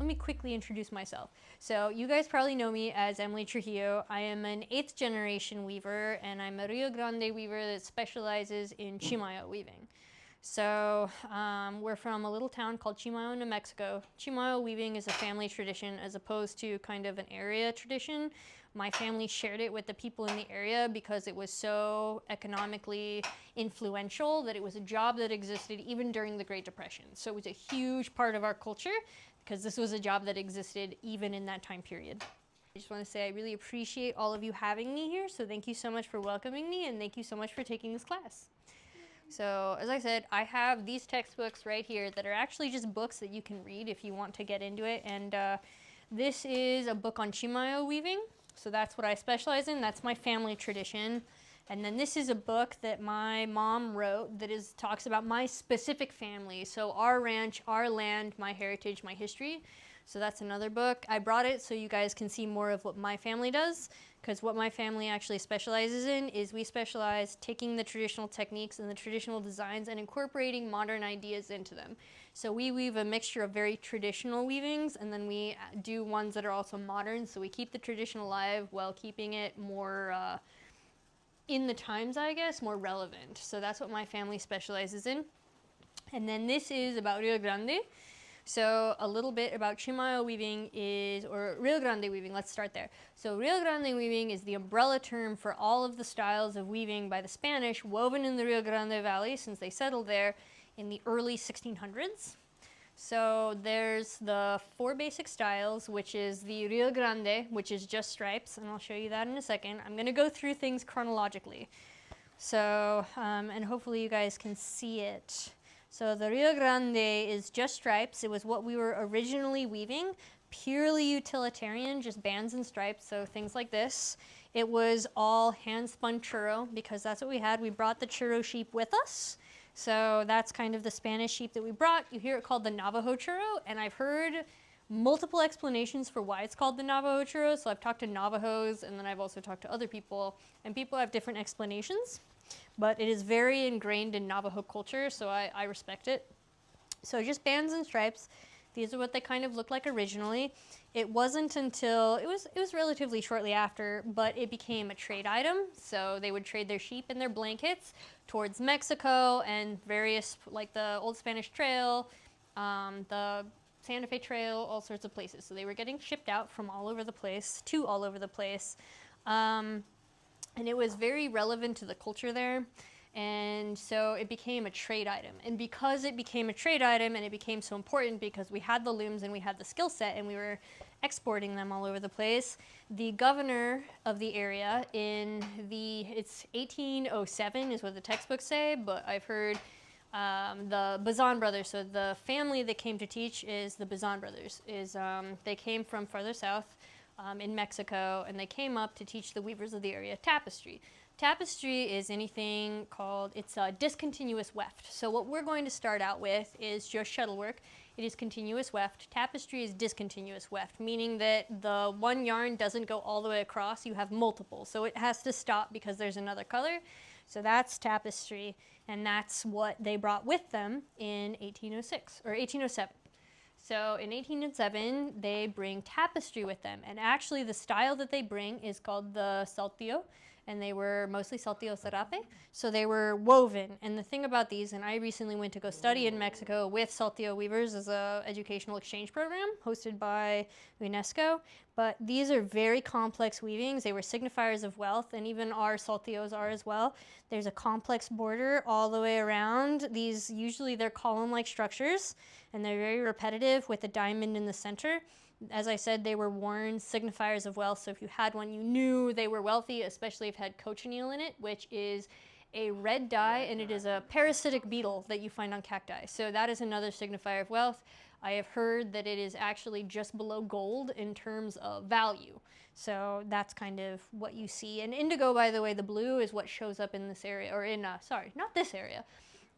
let me quickly introduce myself. So you guys probably know me as Emily Trujillo. I am an 8th generation weaver, and I'm a Rio Grande weaver that specializes in Chimayo weaving. So we're from a little town called Chimayo, New Mexico. Chimayo weaving is a family tradition as opposed to kind of an area tradition. My family shared it with the people in the area because it was so economically influential that it was a job that existed even during the Great Depression. So it was a huge part of our culture because this was a job that existed even in that time period. I just want to say I really appreciate all of you having me here, so thank you so much for welcoming me, and thank you so much for taking this class. So as I said, I have these textbooks right here that are actually just books that you can read if you want to get into it. And this is a book on Chimayo weaving. So that's what I specialize in. That's my family tradition. And then this is a book that my mom wrote that talks about my specific family. So our ranch, our land, my heritage, my history. So that's another book. I brought it so you guys can see more of what my family does, because what my family actually specializes in is we specialize taking the traditional techniques and the traditional designs and incorporating modern ideas into them. So we weave a mixture of very traditional weavings, and then we do ones that are also modern. So we keep the tradition alive while keeping it more in the times, I guess, more relevant. So that's what my family specializes in. And then this is about Rio Grande. So a little bit about Chimayo weaving or Rio Grande weaving, let's start there. So Rio Grande weaving is the umbrella term for all of the styles of weaving by the Spanish woven in the Rio Grande Valley since they settled there in the early 1600s. So there's the 4 basic styles, which is the Rio Grande, which is just stripes, and I'll show you that in a second. I'm going to go through things chronologically. So, and hopefully you guys can see it. So the Rio Grande is just stripes. It was what we were originally weaving, purely utilitarian, just bands and stripes, so things like this. It was all hand-spun churro because that's what we had. We brought the churro sheep with us. So that's kind of the Spanish sheep that we brought. You hear it called the Navajo churro, and I've heard multiple explanations for why it's called the Navajo churro. So I've talked to Navajos, and then I've also talked to other people, and people have different explanations. But it is very ingrained in Navajo culture, so I respect it. So just bands and stripes. These are what they kind of looked like originally. It wasn't until, it was relatively shortly after, but it became a trade item. So they would trade their sheep and their blankets towards Mexico and various, like the Old Spanish Trail, the Santa Fe Trail, all sorts of places. So they were getting shipped out from all over the place to all over the place. And it was very relevant to the culture there. And so it became a trade item. And because it became a trade item and it became so important because we had the looms and we had the skill set and we were exporting them all over the place, the governor of the area it's 1807 is what the textbooks say, but I've heard the Bazan brothers, so the family that came to teach is the Bazan brothers. They came from farther south. In Mexico, and they came up to teach the weavers of the area tapestry. Tapestry is anything called, it's a discontinuous weft. So what we're going to start out with is just shuttlework. It is continuous weft. Tapestry is discontinuous weft, meaning that the one yarn doesn't go all the way across, you have multiple. So it has to stop because there's another color. So that's tapestry, and that's what they brought with them in 1806, or 1807. So in 1807, they bring tapestry with them. And actually the style that they bring is called the Saltillo, and they were mostly Saltillo serape. So they were woven. And the thing about these, and I recently went to go study in Mexico with Saltillo weavers as an educational exchange program hosted by UNESCO. But these are very complex weavings. They were signifiers of wealth, and even our Saltillos are as well. There's a complex border all the way around. These, usually they're column-like structures, and they're very repetitive with a diamond in the center. As I said, they were worn signifiers of wealth, so if you had one, you knew they were wealthy, especially if it had cochineal in it, which is a red dye, and it is a parasitic beetle that you find on cacti. So that is another signifier of wealth. I have heard that it is actually just below gold in terms of value. So that's kind of what you see. And indigo, by the way, the blue is what shows up in this area, or in, sorry, not this area,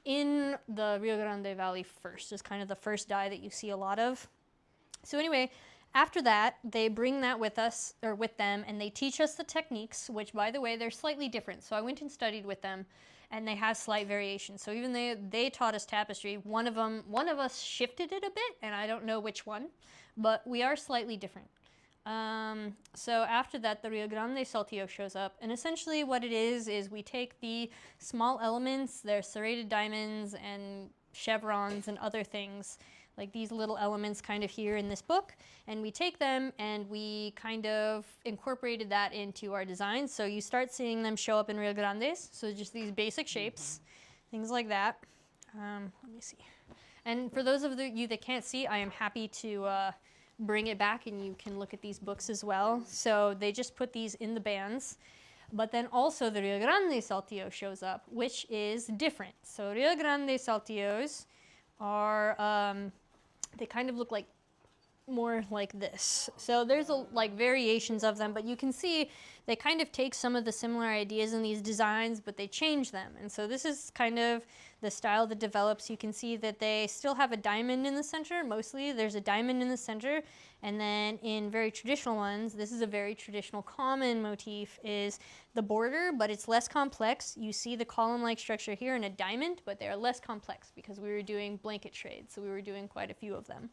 in the Rio Grande Valley first, is kind of the first dye that you see a lot of. So anyway, after that, they bring that with us, or with them, and they teach us the techniques, which, by the way, they're slightly different. So I went and studied with them, and they have slight variations. So even they taught us tapestry. One of us shifted it a bit, and I don't know which one, but we are slightly different. So after that, the Rio Grande Saltillo shows up, and essentially what it is we take the small elements, they're serrated diamonds and chevrons and other things, like these little elements kind of here in this book, and we take them and we kind of incorporated that into our designs. So you start seeing them show up in Rio Grandes, so just these basic shapes, things like that. Let me see. And for those of you that can't see, I am happy to bring it back and you can look at these books as well. So they just put these in the bands. But then also the Rio Grande Saltillo shows up, which is different. So Rio Grande Saltillos are, they kind of look like more like this. So there's like variations of them, but you can see they kind of take some of the similar ideas in these designs, but they change them. And so this is kind of the style that develops. You can see that they still have a diamond in the center. Mostly there's a diamond in the center. And then in very traditional ones, this is a very traditional common motif, is the border, but it's less complex. You see the column-like structure here in a diamond, but they are less complex because we were doing blanket shades. So we were doing quite a few of them.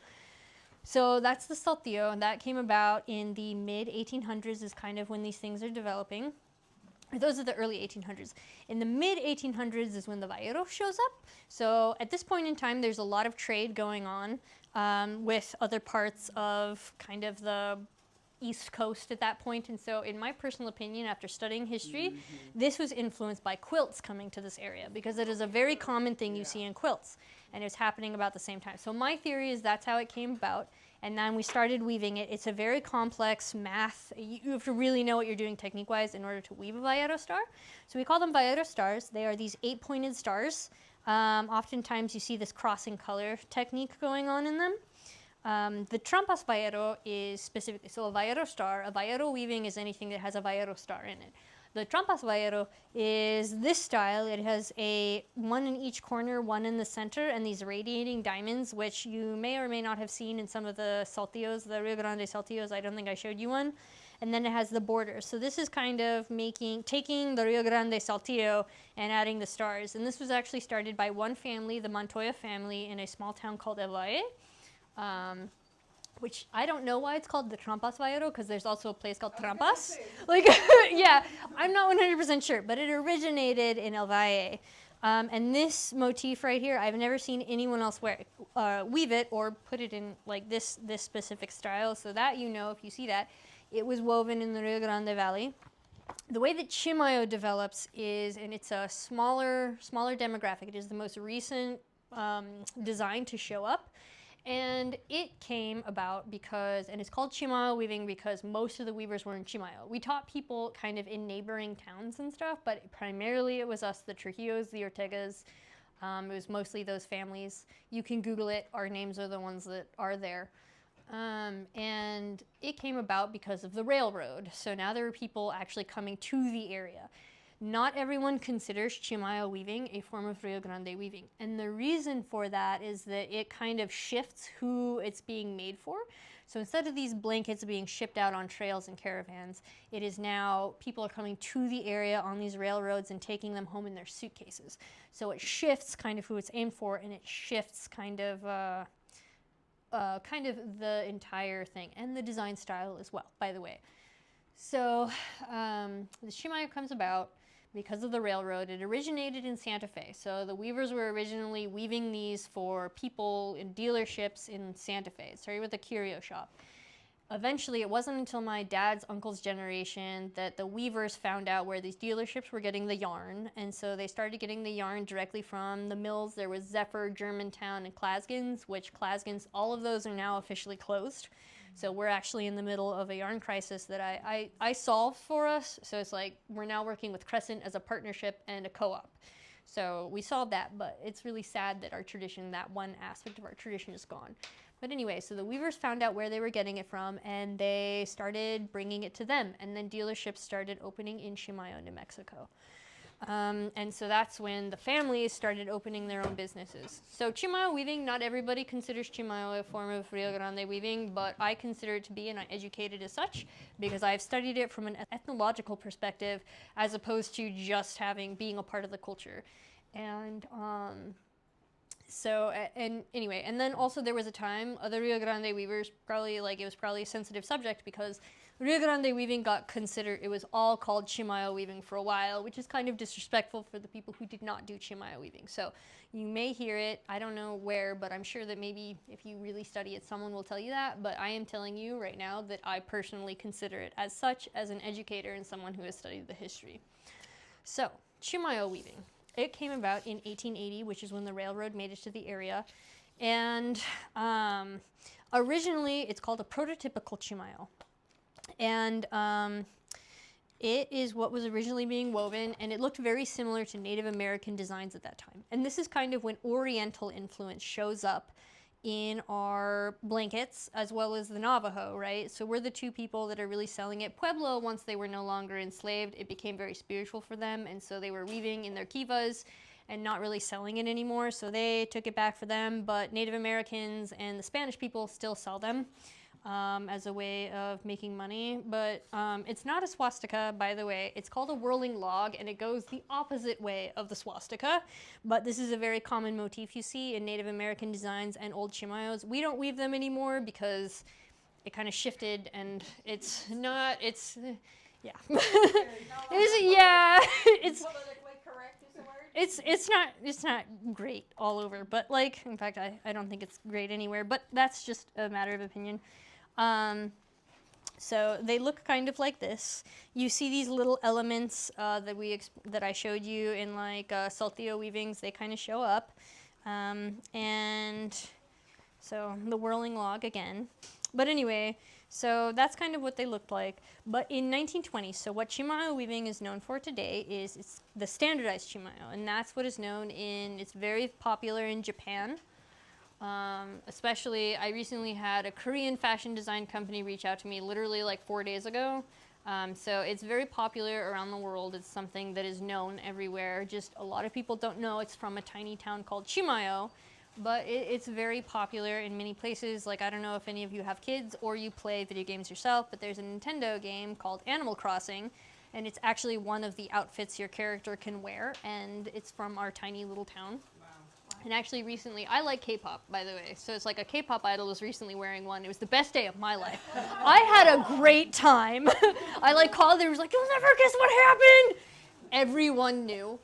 So that's the Saltillo, and that came about in the mid-1800s is kind of when these things are developing. Those are the early 1800s. In the mid-1800s is when the Viro shows up. So at this point in time, there's a lot of trade going on with other parts of kind of the East Coast at that point. And so in my personal opinion, after studying history, this was influenced by quilts coming to this area, because it is a very common thing you see in quilts, and it's happening about the same time. So my theory is that's how it came about. And then we started weaving it. It's a very complex math. You have to really know what you're doing technique-wise in order to weave a Viro star. So we call them Viro stars. They are these 8-pointed stars. Oftentimes you see this crossing color technique going on in them. The trampas Viro is specifically, so a Viro star, a Viro weaving is anything that has a Viro star in it. The trampas Viro is this style. It has one in each corner, one in the center, and these radiating diamonds, which you may or may not have seen in some of the Saltillos, the Rio Grande Saltillos. I don't think I showed you one. And then it has the border. So this is kind of taking the Rio Grande Saltillo and adding the stars. And this was actually started by one family, the Montoya family, in a small town called El Valle. Which I don't know why it's called the Trampas Viro, because there's also a place called Trampas. Like, yeah, I'm not 100% sure, but it originated in El Valle. And this motif right here, I've never seen anyone else weave it or put it in like this specific style. So that, you know, if you see that, it was woven in the Rio Grande Valley. The way that Chimayo develops is, and it's a smaller demographic. It is the most recent design to show up. And it came about because, and it's called Chimayo Weaving because most of the weavers were in Chimayo. We taught people kind of in neighboring towns and stuff, but primarily it was us, the Trujillos, the Ortegas. It was mostly those families. You can Google it. Our names are the ones that are there. And it came about because of the railroad. So now there were people actually coming to the area. Not everyone considers Chimayo weaving a form of Rio Grande weaving. And the reason for that is that it kind of shifts who it's being made for. So instead of these blankets being shipped out on trails and caravans, it is now people are coming to the area on these railroads and taking them home in their suitcases. So it shifts kind of who it's aimed for, and it shifts kind of the entire thing, and the design style as well, by the way. So the Chimayo comes about because of the railroad. It originated in Santa Fe. So the weavers were originally weaving these for people in dealerships in Santa Fe. It started with a curio shop. Eventually, it wasn't until my dad's uncle's generation that the weavers found out where these dealerships were getting the yarn. And so they started getting the yarn directly from the mills. There was Zephyr, Germantown, and Clasgens, which Clasgens, all of those are now officially closed. So we're actually in the middle of a yarn crisis that I solved for us. So it's like we're now working with Crescent as a partnership and a co-op. So we solved that, but it's really sad that our tradition, that one aspect of our tradition is gone. But anyway, so the weavers found out where they were getting it from, and they started bringing it to them. And then dealerships started opening in Chimayo, New Mexico. And so that's when the families started opening their own businesses. So Chimayo weaving, not everybody considers Chimayo a form of Rio Grande weaving, but I consider it to be, and I educate it as such, because I've studied it from an ethnological perspective, as opposed to just being a part of the culture. And anyway, and then also there was a time, other Rio Grande weavers, it was probably a sensitive subject because Rio Grande weaving it was all called Chimayo weaving for a while, which is kind of disrespectful for the people who did not do Chimayo weaving. So you may hear it, I don't know where, but I'm sure that maybe if you really study it, someone will tell you that, but I am telling you right now that I personally consider it as such, as an educator and someone who has studied the history. So, Chimayo weaving. It came about in 1880, which is when the railroad made it to the area. And originally, it's called a prototypical Chimayo. And it is what was originally being woven, and it looked very similar to Native American designs at that time. And this is kind of when Oriental influence shows up in our blankets, as well as the Navajo, right? So we're the two people that are really selling it. Pueblo, once they were no longer enslaved, it became very spiritual for them, and so they were weaving in their kivas and not really selling it anymore, so they took it back for them. But Native Americans and the Spanish people still sell them as a way of making money. But it's not a swastika, by the way. It's called a whirling log, and it goes the opposite way of the swastika. But this is a very common motif you see in Native American designs and old Chimayos. We don't weave them anymore because it kind of shifted, and it's not, it's, yeah. It's not great all over, but like, in fact, I don't think it's great anywhere, but that's just a matter of opinion. So they look kind of like this. You see these little elements that I showed you in like Saltillo weavings. They kind of show up, and so the whirling log again. But anyway, so that's kind of what they looked like. But in 1920, so what Chimayo weaving is known for today is it's the standardized Chimayo, and that's what is known it's very popular in Japan. Especially, I recently had a Korean fashion design company reach out to me literally like 4 days ago. So it's very popular around the world. It's something that is known everywhere. Just a lot of people don't know it's from a tiny town called Chimayo, but it's very popular in many places. Like, I don't know if any of you have kids or you play video games yourself, but there's a Nintendo game called Animal Crossing, and it's actually one of the outfits your character can wear, and it's from our tiny little town. And actually recently, I like K-pop, by the way. So it's like a K-pop idol was recently wearing one. It was the best day of my life. I had a great time. I called, there was like, you'll never guess what happened. Everyone knew.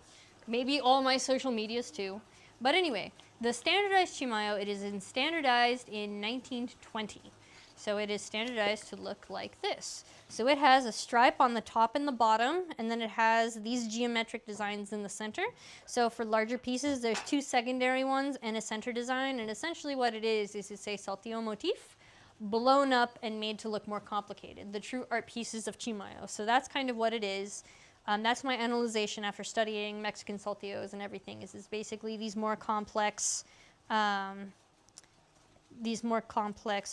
Maybe all my social medias too. But anyway, the standardized Chimayo, it is standardized in 1920. So it is standardized to look like this. So it has a stripe on the top and the bottom, and then it has these geometric designs in the center. So for larger pieces, there's two secondary ones and a center design, and essentially what it is it's a Saltillo motif blown up and made to look more complicated, the true art pieces of Chimayo. So that's kind of what it is. That's my analyzation after studying Mexican Saltillos and everything, is basically these more complex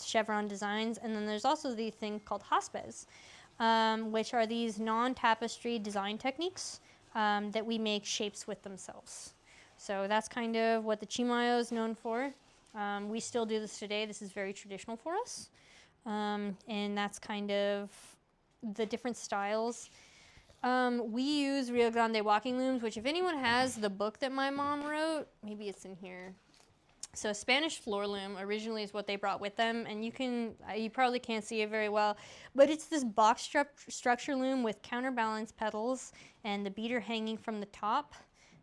chevron designs. And then there's also the thing called hospes, which are these non-tapestry design techniques that we make shapes with themselves. So that's kind of what the Chimayo is known for. We still do this today. This is very traditional for us. And that's kind of the different styles. We use Rio Grande walking looms, which if anyone has the book that my mom wrote, maybe it's in here. So a Spanish floor loom originally is what they brought with them, and you probably can't see it very well, but it's this box structure loom with counterbalance pedals and the beater hanging from the top.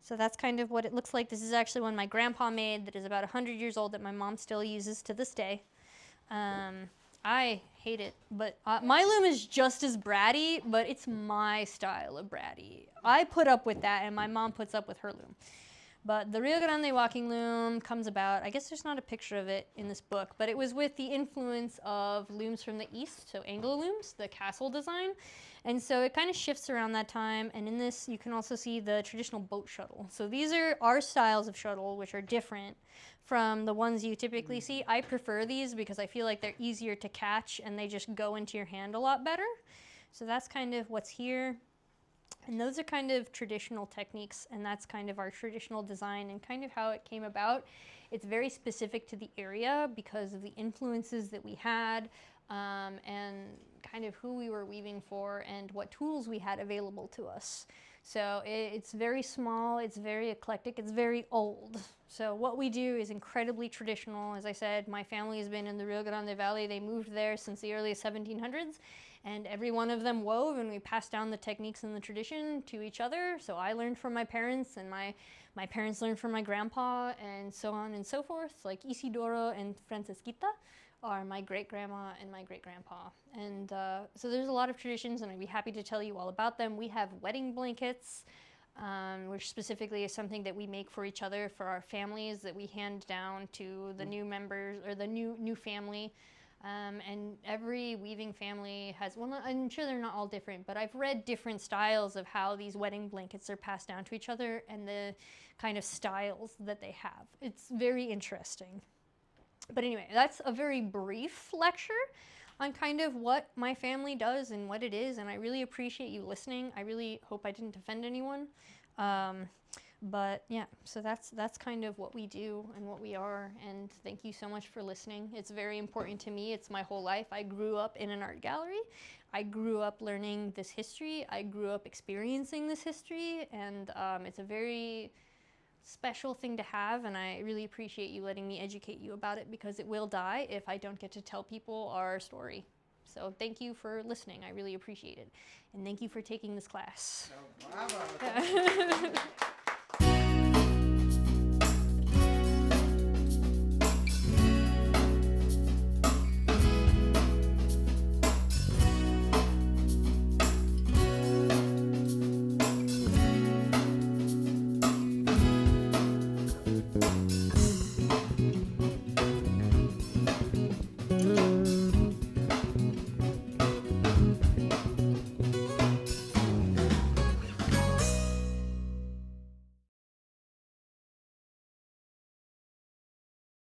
So that's kind of what it looks like. This is actually one my grandpa made that is about 100 years old that my mom still uses to this day. I hate it, but my loom is just as bratty, but it's my style of bratty. I put up with that, and my mom puts up with her loom. But the Rio Grande walking loom comes about, I guess there's not a picture of it in this book, but it was with the influence of looms from the east, so Anglo looms, the castle design. And so it kind of shifts around that time, and in this you can also see the traditional boat shuttle. So these are our styles of shuttle, which are different from the ones you typically see. I prefer these because I feel like they're easier to catch and they just go into your hand a lot better. So that's kind of what's here. And those are kind of traditional techniques, and that's kind of our traditional design and kind of how it came about. It's very specific to the area because of the influences that we had, and kind of who we were weaving for and what tools we had available to us. So it's very small, it's very eclectic, it's very old. So what we do is incredibly traditional. As I said, my family has been in the Rio Grande Valley. They moved there since the early 1700s, and every one of them wove, and we passed down the techniques and the tradition to each other. So I learned from my parents, and my parents learned from my grandpa, and so on and so forth. Like Isidoro and Francisquita are my great-grandma and my great-grandpa. And so there's a lot of traditions, and I'd be happy to tell you all about them. We have wedding blankets, which specifically is something that we make for each other, for our families, that we hand down to the new members, or the new family. And every weaving family has, well, I'm sure they're not all different, but I've read different styles of how these wedding blankets are passed down to each other and the kind of styles that they have. It's very interesting. But anyway, that's a very brief lecture on kind of what my family does and what it is, and I really appreciate you listening. I really hope I didn't offend anyone. But yeah, so that's kind of what we do and what we are, and thank you so much for listening. It's very important to me. It's my whole life. I grew up in an art gallery. I grew up learning this history. I grew up experiencing this history, and it's a very special thing to have, and I really appreciate you letting me educate you about it, because it will die if I don't get to tell people our story. So thank you for listening. I really appreciate it. And thank you for taking this class. Oh, bravo.